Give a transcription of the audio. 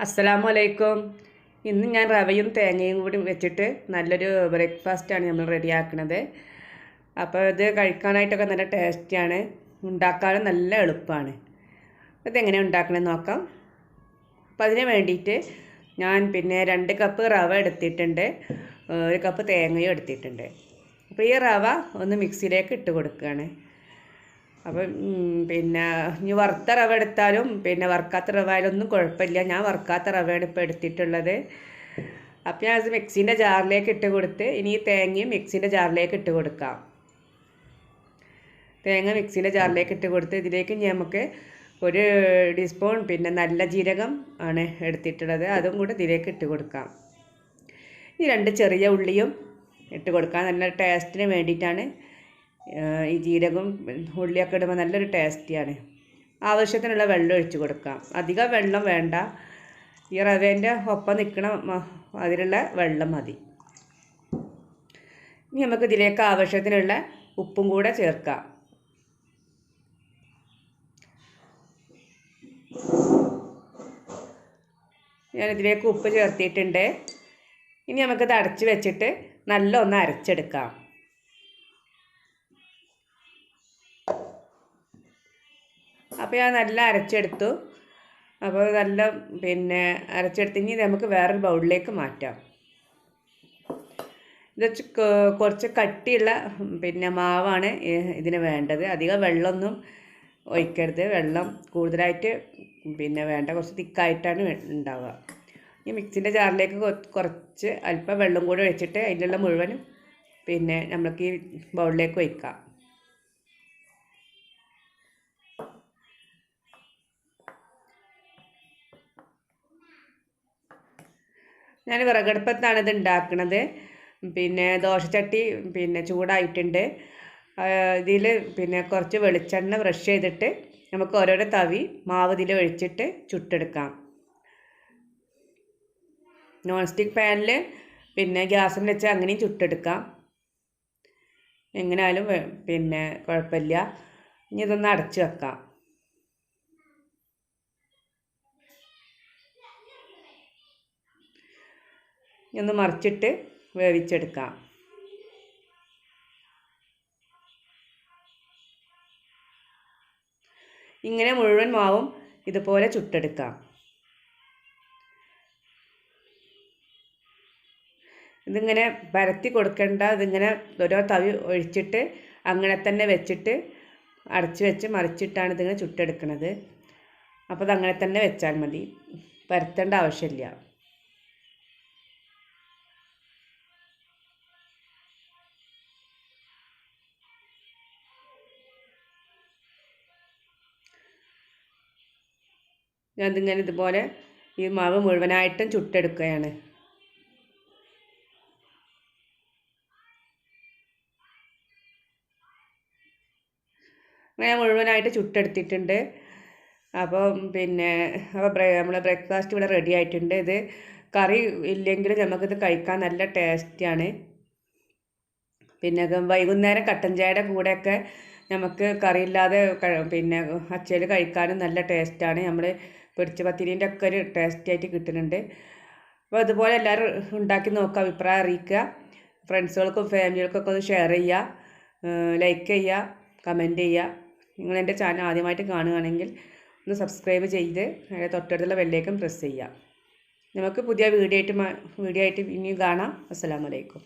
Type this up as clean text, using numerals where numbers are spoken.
അസ്സലാമു അലൈക്കും. ഇന്ന് ഞാൻ റവയും തേങ്ങയും കൂടി വെച്ചിട്ട് നല്ലൊരു ബ്രേക്ക്ഫാസ്റ്റാണ് നമ്മൾ റെഡിയാക്കുന്നത്. അപ്പോൾ ഇത് കഴിക്കാനായിട്ടൊക്കെ നല്ല ടേസ്റ്റിയാണ്, ഉണ്ടാക്കാനും നല്ല എളുപ്പമാണ്. ഇതെങ്ങനെ ഉണ്ടാക്കണമെന്ന് നോക്കാം. അപ്പോൾ അതിന് വേണ്ടിയിട്ട് ഞാൻ 2 കപ്പ് റവ എടുത്തിട്ടുണ്ട്, 1 കപ്പ് തേങ്ങയും എടുത്തിട്ടുണ്ട്. അപ്പോൾ ഈ റവ ഒന്ന് മിക്സിയിലേക്ക് ഇട്ട് കൊടുക്കുകയാണ്. അപ്പം ഇനി വറുത്ത റവ എടുത്താലും വറുക്കാത്ത റവ ആയാലൊന്നും കുഴപ്പമില്ല. ഞാൻ വറുക്കാത്ത റവയാണ് ഇപ്പോൾ എടുത്തിട്ടുള്ളത്. അപ്പം ഞാൻ അത് മിക്സീൻ്റെ ജാറിലേക്ക് ഇട്ട് കൊടുത്ത് ഇനി ഈ തേങ്ങയും മിക്സീൻ്റെ ജാറിലേക്ക് ഇട്ട് കൊടുക്കാം. തേങ്ങ മിക്സീൻ്റെ ജാറിലേക്ക് ഇട്ട് കൊടുത്ത് ഇതിലേക്ക് നമുക്ക് 1 ടീസ്പൂൺ നല്ല ജീരകം ആണ് എടുത്തിട്ടുള്ളത്, അതും കൂടെ ഇതിലേക്ക് ഇട്ട് കൊടുക്കാം. ഈ 2 ചെറിയ ഉള്ളിയും ഇട്ട് കൊടുക്കാം. നല്ല ടേസ്റ്റിന് വേണ്ടിയിട്ടാണ്. ഈ ജീരകവും ഉള്ളിയൊക്കെ ഇടുമ്പോൾ നല്ലൊരു ടേസ്റ്റിയാണ്. ആവശ്യത്തിനുള്ള വെള്ളം ഒഴിച്ച് കൊടുക്കാം. അധികം വെള്ളം വേണ്ട, ഈ റവേൻ്റെ ഒപ്പം നിൽക്കണ അതിലുള്ള വെള്ളം മതി. ഇനി നമുക്ക് ഇതിലേക്ക് ആവശ്യത്തിനുള്ള ഉപ്പും കൂടെ ചേർക്കാം. ഞാനിതിലേക്ക് ഉപ്പ് ചേർത്തിട്ടുണ്ട്. ഇനി നമുക്കിത് അടച്ച് വെച്ചിട്ട് നല്ല ഒന്ന് അരച്ചെടുക്കാം. അപ്പോൾ ഞാൻ നല്ല അരച്ചെടുത്തു. അപ്പോൾ നല്ല അരച്ചെടുത്ത് ഇനി നമുക്ക് വേറൊരു ബൗളിലേക്ക് മാറ്റാം. ഇത് കുറച്ച് കട്ടിയുള്ള മാവാണ് ഇതിന് വേണ്ടത്. അധികം വെള്ളമൊന്നും ഒഴിക്കരുത്, വെള്ളം കൂടുതലായിട്ട് വേണ്ട, കുറച്ച് തിക്കായിട്ടാണ് ഉണ്ടാവുക. ഈ മിക്സിൻ്റെ ജാറിലേക്ക് കുറച്ച് അല്പം വെള്ളം കൂടി ഒഴിച്ചിട്ട് അതിലുള്ള മുഴുവനും നമ്മൾക്ക് ഈ ബൗളിലേക്ക് ഒഴിക്കാം. ഞാൻ വിറകടുപ്പത്താണ് ഇത് ഉണ്ടാക്കുന്നത്. ദോശച്ചട്ടി ചൂടായിട്ടുണ്ട്. ഇതിൽ കുറച്ച് വെളിച്ചെണ്ണ ബ്രഷ് ചെയ്തിട്ട് നമുക്ക് ഓരോരോ തവി മാവ് ഇതിൽ ഒഴിച്ചിട്ട് ചുട്ടെടുക്കാം. നോൺ സ്റ്റിക്ക് പാനിൽ ഗ്യാസിൽ വെച്ച് അങ്ങനെയും ചുട്ടെടുക്കാം. എങ്ങനെയാലും കുഴപ്പമില്ല. ഇനി ഇതൊന്ന് അടച്ച് വെക്കാം. ഒന്ന് മറിച്ചിട്ട് വേവിച്ചെടുക്കാം. ഇങ്ങനെ മുഴുവൻ മാവും ഇതുപോലെ ചുട്ടെടുക്കാം. ഇതിങ്ങനെ പരത്തി കൊടുക്കേണ്ട, ഇതിങ്ങനെ ഓരോ തവി ഒഴിച്ചിട്ട് അങ്ങനെ തന്നെ വെച്ചിട്ട് അടച്ച് വെച്ച് മറിച്ചിട്ടാണ് ഇതിങ്ങനെ ചുട്ടെടുക്കുന്നത്. അപ്പോൾ അതങ്ങനെ തന്നെ വെച്ചാൽ മതി, പരത്തേണ്ട ആവശ്യമില്ല. ഞാനിതിങ്ങനെ ഇതുപോലെ ഈ മാവ് മുഴുവനായിട്ടും ചുട്ടെടുക്കുകയാണ്. അങ്ങനെ മുഴുവനായിട്ട് ചുട്ടെടുത്തിട്ടുണ്ട്. അപ്പോൾ നമ്മളെ ബ്രേക്ക്ഫാസ്റ്റ് ഇവിടെ റെഡി ആയിട്ടുണ്ട്. ഇത് കറി ഇല്ലെങ്കിലും നമുക്കിത് കഴിക്കാൻ നല്ല ടേസ്റ്റിയാണ്. വൈകുന്നേരം കട്ടൻ ചായയുടെ കൂടെയൊക്കെ നമുക്ക് കറിയില്ലാതെ അച്ചയിൽ കഴിക്കാനും നല്ല ടേസ്റ്റാണ്. നമ്മൾ പൊരിച്ച പത്തിരീൻ്റെ ഒക്കെ ഒരു ടേസ്റ്റായിട്ട് കിട്ടുന്നുണ്ട്. അപ്പോൾ അതുപോലെ എല്ലാവരും ഉണ്ടാക്കി നോക്കുക, അഭിപ്രായം അറിയിക്കുക. ഫ്രണ്ട്സുകൾക്കും ഫാമിലികൾക്കൊക്കെ ഒന്ന് ഷെയർ ചെയ്യുക, ലൈക്ക് ചെയ്യുക, കമൻറ്റ് ചെയ്യുക. നിങ്ങളെൻ്റെ ചാനൽ ആദ്യമായിട്ട് കാണുകയാണെങ്കിൽ ഒന്ന് സബ്സ്ക്രൈബ് ചെയ്ത് അതിൻ്റെ തൊട്ടടുത്തുള്ള ബെല്ലേക്കും പ്രസ് ചെയ്യുക. നമുക്ക് പുതിയ വീഡിയോ ആയിട്ട് ഇനിയും കാണാം. അസ്സലാമു അലൈക്കും.